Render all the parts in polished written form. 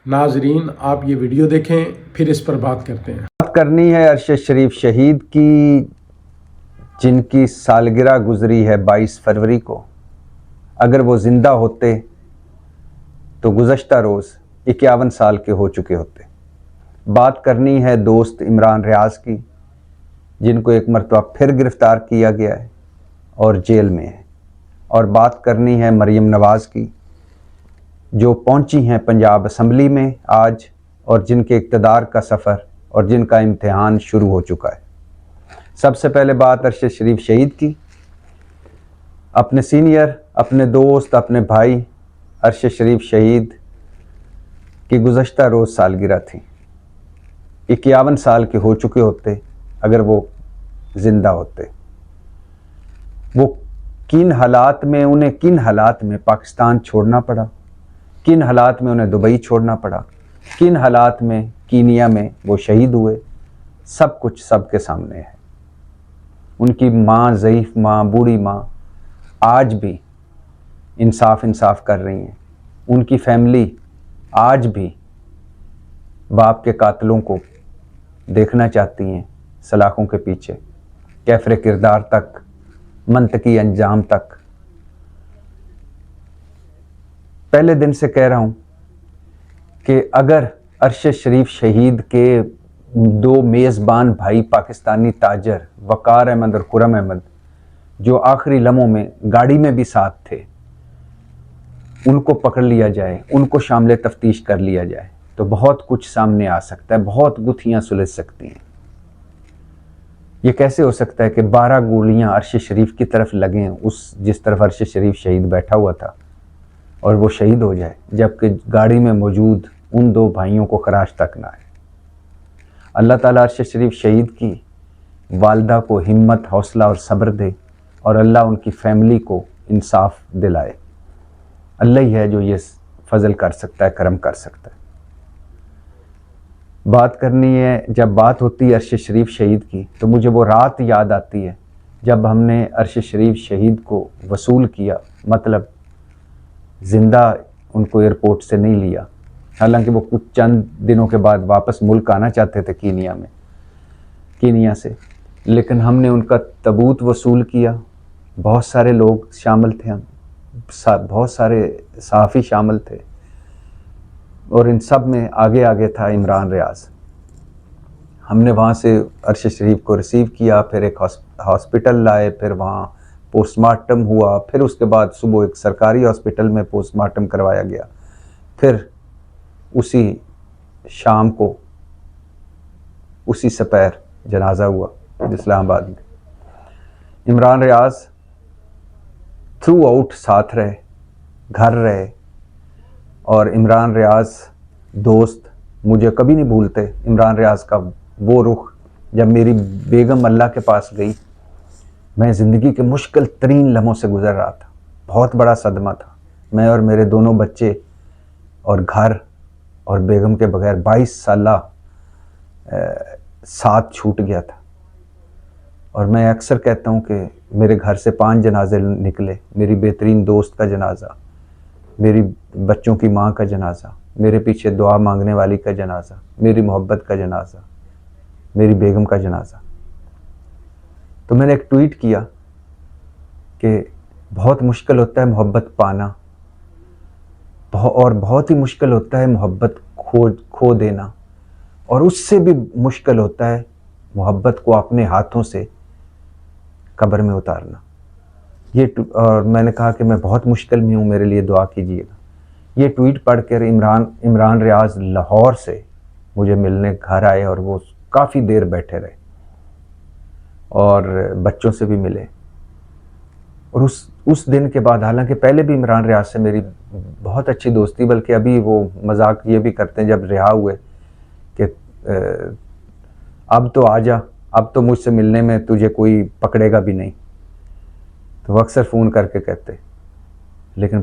नाजरीन, आप ये वीडियो देखें, फिर इस पर बात करते हैं। बात करनी है अरशद शरीफ शहीद की, जिनकी सालगिरह गुजरी है 22 फरवरी को। अगर वो ज़िंदा होते तो गुज़श्ता रोज़ 51 साल के हो चुके होते। बात करनी है दोस्त इमरान रियाज़ की, जिनको एक मरतबा फिर गिरफ़्तार किया गया है और जेल में है। और बात करनी है मरीम नवाज़ की, जो पहुंची हैं पंजाब असम्बली में आज, और जिनके इक़्तिदार का सफ़र और जिनका इम्तिहान शुरू हो चुका है। सबसे पहले बात अरशद शरीफ शहीद की। अपने सीनियर, अपने दोस्त, अपने भाई अरशद शरीफ शहीद की गुज़श्ता रोज़ सालगिरह थी। 51 साल के हो चुके होते अगर वो ज़िंदा होते। वो किन हालात में पाकिस्तान छोड़ना पड़ा, किन हालात में उन्हें दुबई छोड़ना पड़ा, किन हालात में कीनिया में वो शहीद हुए, सब कुछ सबके सामने है। उनकी माँ, ज़ईफ़ माँ, बूढ़ी माँ आज भी इंसाफ कर रही हैं। उनकी फैमिली आज भी बाप के कातलों को देखना चाहती हैं, सलाखों के पीछे, कैफ़रे किरदार तक, मंतकी अंजाम तक। पहले दिन से कह रहा हूँ कि अगर अरशद शरीफ शहीद के दो मेज़बान भाई पाकिस्तानी ताजर वक़ार अहमद और खुर्रम अहमद, जो आखिरी लम्हों में गाड़ी में भी साथ थे, उनको पकड़ लिया जाए, उनको शामिल तफ्तीश कर लिया जाए, तो बहुत कुछ सामने आ सकता है, बहुत गुत्थियाँ सुलझ सकती हैं। ये कैसे हो सकता है कि 12 गोलियाँ अरशद शरीफ की तरफ लगें, उस जिस तरफ अरशद शरीफ शहीद बैठा हुआ था, और वो शहीद हो जाए, जबकि गाड़ी में मौजूद उन दो भाइयों को खराश तक ना आए। अल्लाह ताला अरशद शरीफ शहीद की वालदा को हिम्मत, हौसला और सब्र दे, और अल्लाह उनकी फैमिली को इंसाफ दिलाए। अल्लाह ही है जो ये फजल कर सकता है, करम कर सकता है। बात करनी है, जब बात होती है अरशद शरीफ शहीद की, तो मुझे वो रात याद आती है जब हमने अरशद शरीफ शहीद को वसूल किया, मतलब ज़िंदा उनको एयरपोर्ट से नहीं लिया। हालांकि वो कुछ चंद दिनों के बाद वापस मुल्क आना चाहते थे कीनिया से, लेकिन हमने उनका तबूत वसूल किया। बहुत सारे लोग शामिल थे, बहुत सारे सहाफ़ी शामिल थे, और इन सब में आगे था इमरान रियाज़। हमने वहाँ से अरशद शरीफ को रिसीव किया, फिर एक हॉस्पिटल लाए, फिर वहाँ पोस्टमार्टम हुआ, फिर उसके बाद सुबह एक सरकारी हॉस्पिटल में पोस्टमार्टम करवाया गया, फिर उसी शाम को, उसी सपहर जनाजा हुआ इस्लामाबाद में। इमरान रियाज़ थ्रू आउट साथ रहे, घर रहे, और इमरान रियाज़ दोस्त मुझे कभी नहीं भूलते। इमरान रियाज़ का वो रुख, जब मेरी बेगम अल्लाह के पास गई, मैं ज़िंदगी के मुश्किल तरीन लम्हों से गुज़र रहा था, बहुत बड़ा सदमा था। मैं और मेरे दोनों बच्चे और घर और बेगम के बगैर 22 साल साथ छूट गया था। और मैं अक्सर कहता हूँ कि मेरे घर से 5 जनाजे निकले। मेरी बेहतरीन दोस्त का जनाजा, मेरी बच्चों की माँ का जनाजा, मेरे पीछे दुआ मांगने वाली का जनाजा, मेरी मोहब्बत का जनाजा, मेरी बेगम का जनाजा। तो मैंने एक ट्वीट किया कि बहुत मुश्किल होता है मोहब्बत पाना, और बहुत ही मुश्किल होता है मोहब्बत खो देना, और उससे भी मुश्किल होता है मोहब्बत को अपने हाथों से कब्र में उतारना। और मैंने कहा कि मैं बहुत मुश्किल में हूँ, मेरे लिए दुआ कीजिएगा। ये ट्वीट पढ़कर इमरान रियाज़ लाहौर से मुझे मिलने घर आए, और वो काफ़ी देर बैठे रहे, और बच्चों से भी मिले। और उस दिन के बाद, हालांकि पहले भी इमरान रियाज़ से मेरी बहुत अच्छी दोस्ती, बल्कि अभी वो मजाक ये भी करते हैं जब रिहा हुए कि अब तो आ जा, अब तो मुझसे मिलने में तुझे कोई पकड़ेगा भी नहीं। तो वो अक्सर फ़ोन करके कहते। लेकिन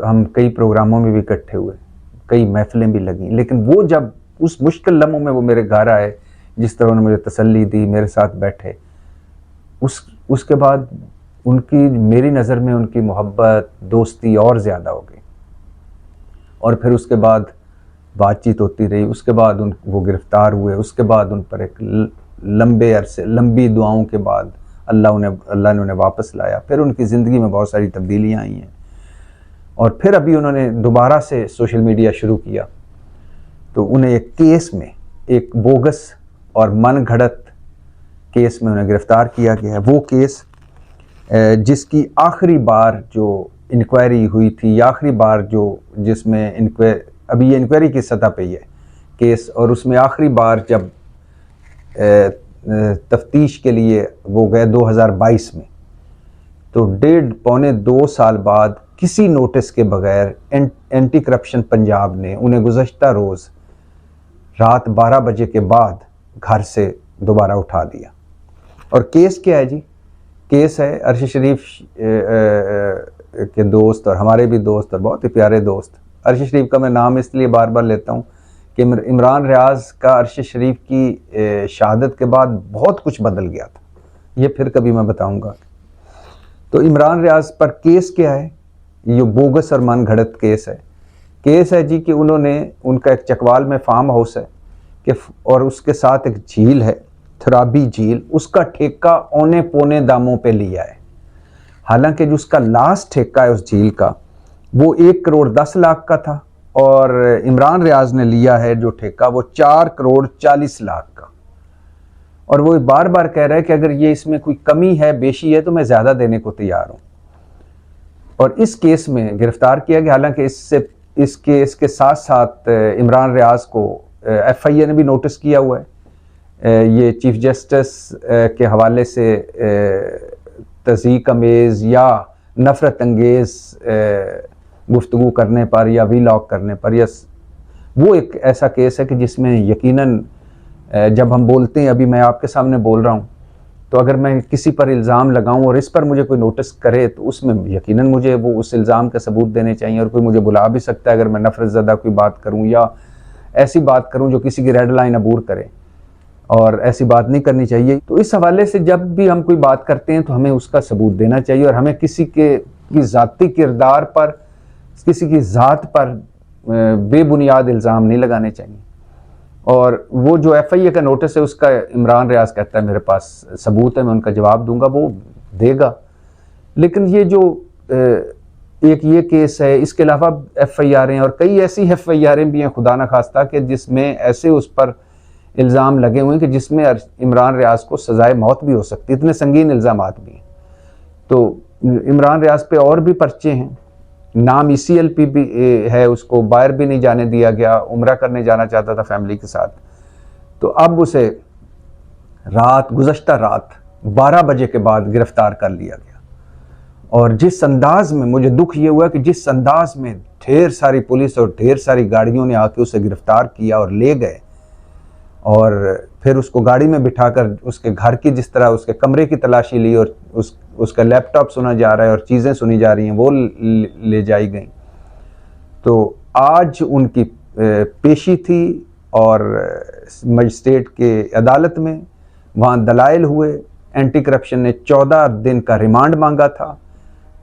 हम कई प्रोग्रामों में भी इकट्ठे हुए, कई महफिलें भी लगीं, लेकिन वो जब उस मुश्किल लम्हों में वो मेरे घर आए, जिस तरह उन्होंने मुझे तसल्ली दी, मेरे साथ बैठे, उसके बाद मेरी नज़र में उनकी मोहब्बत, दोस्ती और ज़्यादा हो गई। और फिर उसके बाद बातचीत होती रही। उसके बाद वो गिरफ़्तार हुए। उसके बाद उन पर एक लंबे अरसे लंबी दुआओं के बाद अल्लाह ने उन्हें वापस लाया। फिर उनकी ज़िंदगी में बहुत सारी तब्दीलियाँ आई हैं और फिर अभी उन्होंने दोबारा से सोशल मीडिया शुरू किया। तो उन्हें एक केस में, एक बोगस और मन घड़त केस में उन्हें गिरफ़्तार किया गया है। वो केस जिसकी आखिरी बार जो इंक्वायरी हुई थी, आखिरी बार जिसमें अभी ये इंक्वायरी की सतह पे ही है केस, और उसमें आखिरी बार जब तफ्तीश के लिए वो गए 2022 में, तो 1.5-2 साल बाद किसी नोटिस के बगैर एंटी करप्शन पंजाब ने उन्हें गुज़श्ता रोज़ रात 12 बजे के बाद घर से दोबारा उठा दिया। और केस क्या है जी? केस है अरशद शरीफ के दोस्त और हमारे भी दोस्त और बहुत ही प्यारे दोस्त। अरशद शरीफ का मैं नाम इसलिए बार बार लेता हूँ कि इमरान रियाज का अरशद शरीफ की शहादत के बाद बहुत कुछ बदल गया था। ये फिर कभी मैं बताऊँगा। तो इमरान रियाज पर केस क्या है? ये बोगस और मन घड़त केस है जी कि उनका एक चकवाल में फार्म हाउस है कि और उसके साथ एक झील है, थराबी झील, उसका ठेका औने पौने दामों पे लिया है। हालांकि जो उसका लास्ट ठेका है उस झील का वो 1,10,00,000 का था और इमरान रियाज ने लिया है जो ठेका वो 4,40,00,000 का। और वो बार बार कह रहा है कि अगर ये इसमें कोई कमी है, बेशी है, तो मैं ज़्यादा देने को तैयार हूँ। और इस केस में गिरफ्तार किया गया। हालांकि इसके साथ साथ इमरान रियाज को FIA ने भी नोटिस किया हुआ है। ये चीफ जस्टिस के हवाले से तज़ीक अमेज़ या नफ़रत अंगेज़ गुफ्तगू करने पर या वीलॉग करने पर, या वो एक ऐसा केस है कि जिसमें यकीनन जब हम बोलते हैं, अभी मैं आपके सामने बोल रहा हूँ, तो अगर मैं किसी पर इल्ज़ाम लगाऊं और इस पर मुझे कोई नोटिस करे तो उसमें यकीनन मुझे वो उस इल्ज़ाम का सबूत देने चाहिए। और कोई मुझे बुला भी सकता है अगर मैं नफ़रत ज़दा कोई बात करूं या ऐसी बात करूं जो किसी की रेड लाइन अबूर करे, और ऐसी बात नहीं करनी चाहिए। तो इस हवाले से जब भी हम कोई बात करते हैं तो हमें उसका सबूत देना चाहिए और हमें किसी की ज़ाती किरदार पर, किसी की ज़ात पर बेबुनियाद इल्ज़ाम नहीं लगाने चाहिए। और वो जो FIA का नोटिस है उसका इमरान रियाज कहता है मेरे पास सबूत है, मैं उनका जवाब दूंगा, वो देगा। लेकिन ये जो एक ये केस है, इसके अलावा FIR हैं और कई ऐसी FIR भी हैं खुदा न खास्ता कि जिसमें ऐसे उस पर इल्ज़ाम लगे हुए हैं कि जिसमें इमरान रियाज को सज़ाए मौत भी हो सकती है, इतने संगीन इल्ज़ामात भी हैं। तो इमरान रियाज पे और भी पर्चे हैं, नाम ECLP भी है, उसको बाहर भी नहीं जाने दिया गया, उम्रा करने जाना चाहता था फैमिली के साथ। तो अब उसे गुज़श्ता रात 12 बजे के बाद गिरफ्तार कर लिया गया। और जिस अंदाज में, मुझे दुख ये हुआ कि जिस अंदाज में ढेर सारी पुलिस और ढेर सारी गाड़ियों ने आके उसे गिरफ्तार किया और ले गए, और फिर उसको गाड़ी में बिठाकर उसके घर की, जिस तरह उसके कमरे की तलाशी ली और उसका लैपटॉप सुना जा रहा है और चीज़ें सुनी जा रही हैं, वो ले जाई गई। तो आज उनकी पेशी थी और मजिस्ट्रेट के अदालत में, वहाँ दलाइल हुए। एंटी करप्शन ने 14 दिन का रिमांड मांगा था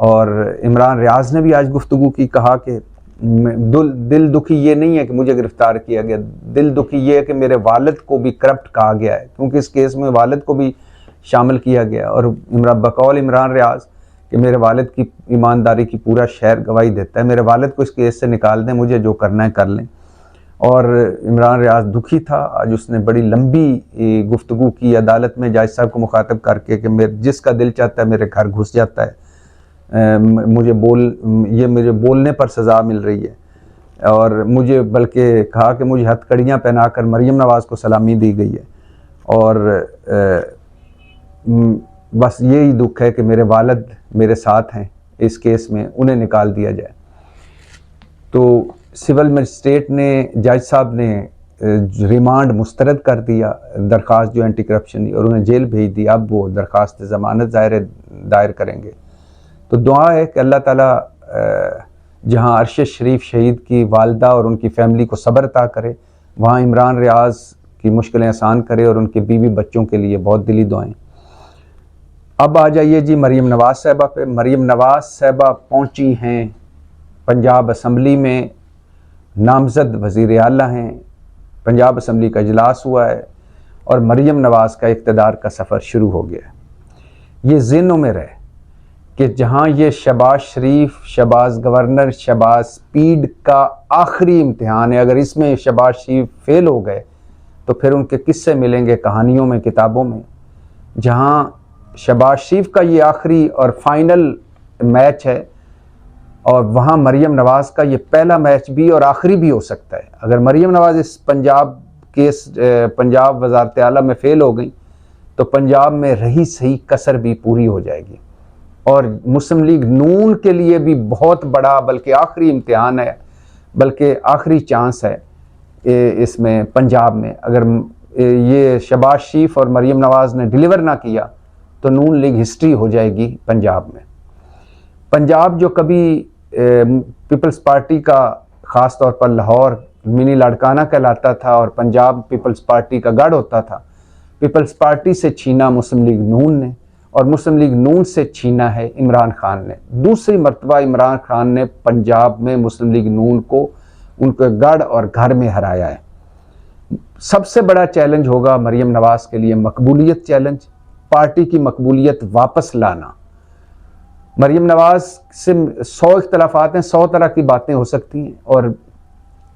और इमरान रियाज ने भी आज गुफ्तगू की, कहा कि दिल दुखी ये नहीं है कि मुझे गिरफ्तार किया गया, दिल दुखी ये है कि मेरे वालिद को भी करप्ट कहा गया है, क्योंकि इस केस में वालिद को भी शामिल किया गया। और बकौल इमरान रियाज कि मेरे वालिद की ईमानदारी की पूरा शहर गवाही देता है, मेरे वालिद को इस केस से निकाल दें, मुझे जो करना है कर लें। और इमरान रियाज दुखी था। आज उसने बड़ी लंबी गुफ्तगू की अदालत में जज साहब को मुखातब करके कि जिसका दिल चाहता है मेरे घर घुस जाता है, मुझे मेरे बोलने पर सज़ा मिल रही है। और मुझे बल्कि कहा कि मुझे हथकड़ियाँ पहनाकर मरियम नवाज़ को सलामी दी गई है। और बस यही दुख है कि मेरे वालिद मेरे साथ हैं इस केस में, उन्हें निकाल दिया जाए। तो सिविल मजिस्ट्रेट ने, जज साहब ने रिमांड मुस्तरद कर दिया, दरख्वास्त जो एंटी करप्शन की, और उन्हें जेल भेज दी। अब वो दरख्वास्त ज़मानत दायर करेंगे। तो दुआ है कि अल्लाह ताला जहाँ अरशद शरीफ शहीद की वालदा और उनकी फ़ैमिली को सब्र अता करे, वहाँ इमरान रियाज की मुश्किलें आसान करे और उनके बीवी बच्चों के लिए बहुत दिली दुआएं। अब आ जाइए जी मरियम नवाज़ साहिबा पे। मरियम नवाज़ साहिबा पहुँची हैं पंजाब असम्बली में नामजद वज़ीर आला हैं, पंजाब असम्बली का इजलास हुआ है और मरीम नवाज़ का इक़्तिदार का सफ़र शुरू हो गया है। ये ज़हनों में रहे कि जहाँ ये शहबाज शरीफ, शहबाज गवर्नर, शहबाज स्पीड का आखिरी इम्तिहान है, अगर इसमें शहबाज शरीफ फेल हो गए तो फिर उनके किस्से मिलेंगे कहानियों में, किताबों में। जहाँ शहबाज शरीफ का ये आखिरी और फाइनल मैच है और वहाँ मरीम नवाज़ का ये पहला मैच भी और आखिरी भी हो सकता है। अगर मरीम नवाज़ इस पंजाब वज़ारत आला में फ़ेल हो गई तो पंजाब में रही सही कसर भी पूरी हो जाएगी और मुस्लिम लीग नून के लिए भी बहुत बड़ा, बल्कि आखिरी इम्तिहान है, बल्कि आखिरी चांस है इसमें पंजाब में। अगर ये शहबाज शरीफ और मरीम नवाज़ ने डिलीवर ना किया तो नून लीग हिस्ट्री हो जाएगी पंजाब में। पंजाब जो कभी पीपल्स पार्टी का ख़ास तौर पर लाहौर मिनी लाड़काना कहलाता था और पंजाब पीपल्स पार्टी का गढ़ होता था, पीपल्स पार्टी से छीना मुस्लिम लीग नून ने और मुस्लिम लीग नून से छीना है इमरान खान ने। दूसरी मरतबा इमरान खान ने पंजाब में मुस्लिम लीग नून को उनके गढ़ और घर में हराया है। सबसे बड़ा चैलेंज होगा मरीम नवाज़ के लिए मकबूलियत चैलेंज, पार्टी की मकबूलियत वापस लाना। मरीम नवाज़ से 100 इख्तलाफात हैं, 100 तरह की बातें हो सकती हैं और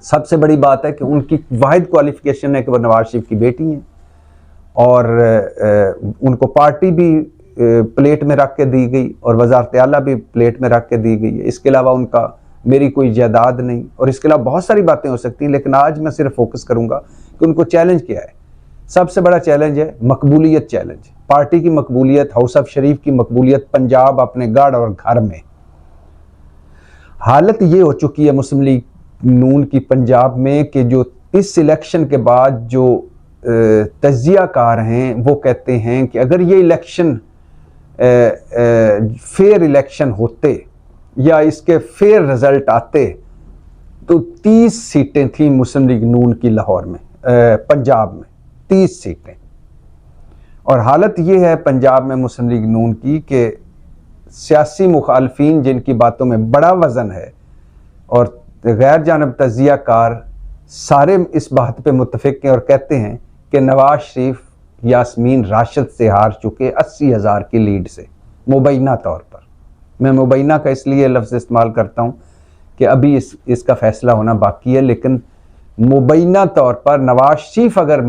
सबसे बड़ी बात है कि उनकी वाहिद क्वालिफिकेशन है कि वो नवाज शरीफ की बेटी हैं और उनको पार्टी भी प्लेट में रख के दी गई और वज़ारत आला भी प्लेट में रख के दी गई है। इसके अलावा उनका मेरी कोई जायदाद नहीं और इसके अलावा बहुत सारी बातें हो सकती हैं, लेकिन आज मैं सिर्फ फोकस करूंगा कि उनको चैलेंज क्या है। सबसे बड़ा चैलेंज है मकबूलियत चैलेंज, पार्टी की मकबूलियत, हाउस ऑफ शरीफ की मकबूलियत पंजाब अपने गढ़ और घर में। हालत ये हो चुकी है मुस्लिम लीग नून की पंजाब में कि जो इस इलेक्शन के बाद जो तज्जियाकार हैं वो कहते हैं कि अगर ये इलेक्शन फेयर इलेक्शन होते या इसके फेयर रिजल्ट आते तो 30 सीटें थी मुस्लिम लीग नून की लाहौर में, पंजाब में 30 सीटें। और हालत ये है पंजाब में मुस्लिम लीग नून की कि सियासी मुखालफीन जिनकी बातों में बड़ा वज़न है और गैर जानब तज्जियाकार सारे इस बात पे मुत्तफिक हैं और कहते हैं कि नवाज शरीफ यास्मीन राशिद से हार चुके 80,000 की लीड से मुबैना तौर पर। मैं मुबैना का इसलिए लफ्ज़ इस्तेमाल करता हूँ कि अभी इसका फ़ैसला होना बाकी है, लेकिन मुबैना तौर पर नवाज शरीफ अगर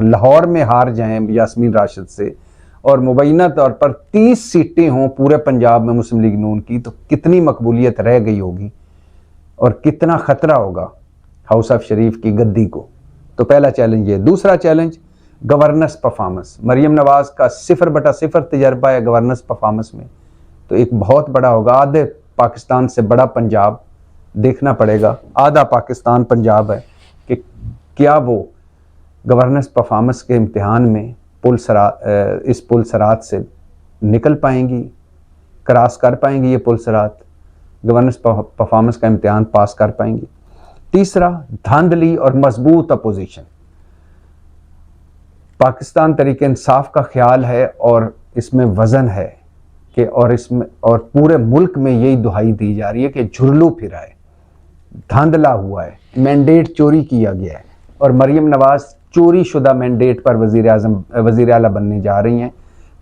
लाहौर में हार जाएं यास्मीन राशिद से और मुबैना तौर पर 30 सीटें हों पूरे पंजाब में मुस्लिम लीग नून की, तो कितनी मकबूलियत रह गई होगी और कितना ख़तरा होगा हाउस ऑफ शरीफ की गद्दी को। तो पहला चैलेंज ये। दूसरा चैलेंज गवर्नेंस परफॉर्मेंस। मरीम नवाज़ का 0/0 तजर्बा है गवर्नेंस परफॉर्मेंस में, तो एक बहुत बड़ा होगा। आधे पाकिस्तान से बड़ा पंजाब देखना पड़ेगा, आधा पाकिस्तान पंजाब है कि क्या वो गवर्नेंस परफॉर्मेंस के इम्तिहान में इस पुल सरात से निकल पाएंगी, क्रॉस कर पाएंगी, ये पुल सरात गवर्नेंस परफॉर्मेंस का इम्तिहान पास कर पाएंगी। तीसरा धांधली और मजबूत अपोजिशन। पाकिस्तान तरीके इंसाफ का ख्याल है और इसमें वज़न है कि और पूरे मुल्क में यही दुहाई दी जा रही है कि झुरलू फिरा है, धांधला हुआ है, मैंडेट चोरी किया गया है और मरीम नवाज़ चोरी शुदा मैंडेट पर वज़ीर आला बनने जा रही हैं।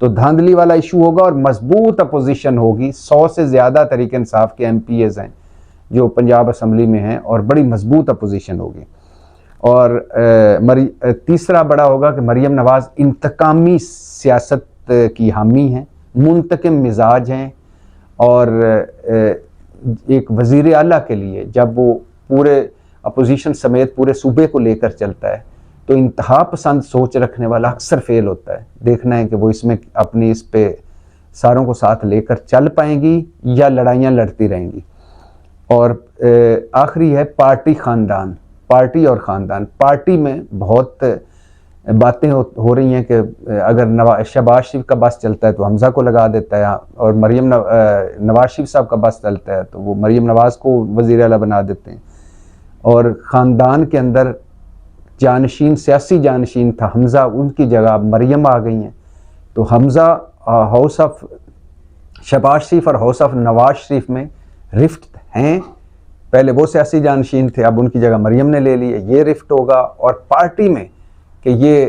तो धांधली वाला इशू होगा और मजबूत अपोजिशन होगी। 100 से ज़्यादा तरीके इंसाफ के MPAs हैं जो पंजाब असम्बली में हैं और बड़ी मजबूत अपोजिशन होगी। और तीसरा बड़ा होगा कि मरीम नवाज़ इंतकामी सियासत की हामी हैं, मुंतकिम मिजाज हैं और एक वज़ीर आला के लिए जब वो पूरे अपोजिशन समेत पूरे सूबे को लेकर चलता है तो इंतहा पसंद सोच रखने वाला अक्सर फेल होता है। देखना है कि वो इसमें अपनी इस पे सारों को साथ लेकर चल पाएंगी या लड़ाइयाँ लड़ती रहेंगी। और आखिरी है पार्टी खानदान, पार्टी और ख़ानदान। पार्टी में बहुत बातें हो रही हैं कि अगर शहबाज शरीफ का बस चलता है तो हमज़ा को लगा देता है और नवाज शरीफ साहब का बस चलता है तो वो मरीम नवाज़ को वज़ीर आला बना देते हैं। और ख़ानदान के अंदर जानशीन, सियासी जानशीन था हमज़ा, उनकी जगह मरीम आ गई हैं। तो हमज़ा हाउस ऑफ शहबाज शरीफ और हाउस ऑफ नवाज शरीफ में रिफ्ट हैं पहले वो सियासी जानशीन थे, अब उनकी जगह मरियम ने ले ली है, ये रिफ्ट होगा। और पार्टी में कि ये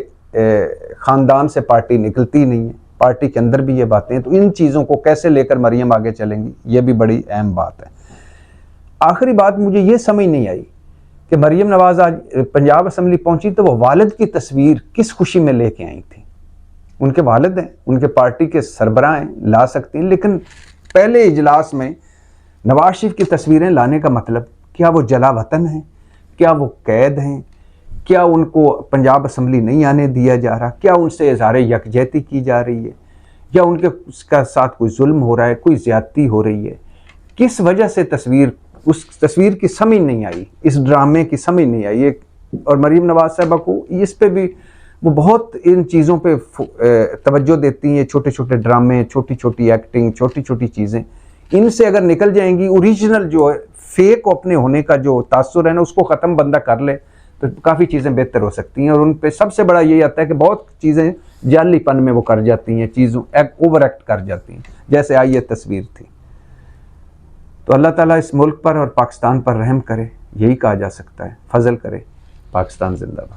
ख़ानदान से पार्टी निकलती नहीं है, पार्टी के अंदर भी ये बातें हैं, तो इन चीज़ों को कैसे लेकर मरियम आगे चलेंगी, ये भी बड़ी अहम बात है। आखिरी बात मुझे ये समझ नहीं आई कि मरियम नवाज़ आज पंजाब असम्बली पहुंची तो वो वालिद की तस्वीर किस खुशी में लेके आई थी। उनके वालिद हैं, उनके पार्टी के सरबराह हैं, ला सकती हैं, लेकिन पहले इजलास में नवाज शरीफ की तस्वीरें लाने का मतलब, क्या वो जला वतन हैं, क्या वो कैद हैं, क्या उनको पंजाब असम्बली नहीं आने दिया जा रहा, क्या उनसे इज़हार यकजहती की जा रही है, या उनके उसका साथ कोई जुल्म हो रहा है, कोई ज़्यादती हो रही है, किस वजह से उस तस्वीर की समझ नहीं आई, इस ड्रामे की समझ नहीं आई। और मरीम नवाज साहबा को इस पे भी वो बहुत इन चीज़ों पे तवज्जो देती हैं, छोटे छोटे ड्रामे, छोटी छोटी एक्टिंग, छोटी छोटी चीज़ें, इनसे अगर निकल जाएंगी, ओरिजिनल जो है फेक अपने होने का जो तासुर है ना, उसको ख़त्म बंदा कर ले तो काफ़ी चीज़ें बेहतर हो सकती हैं। और उन पे सबसे बड़ा यही आता है कि बहुत चीज़ें जालीपन में वो कर जाती हैं, चीज़ों ओवर एक्ट कर जाती हैं, जैसे आई ये तस्वीर थी। तो अल्लाह ताला इस मुल्क पर और पाकिस्तान पर रहम करे, यही कहा जा सकता है। फजल करे। पाकिस्तान जिंदाबाद।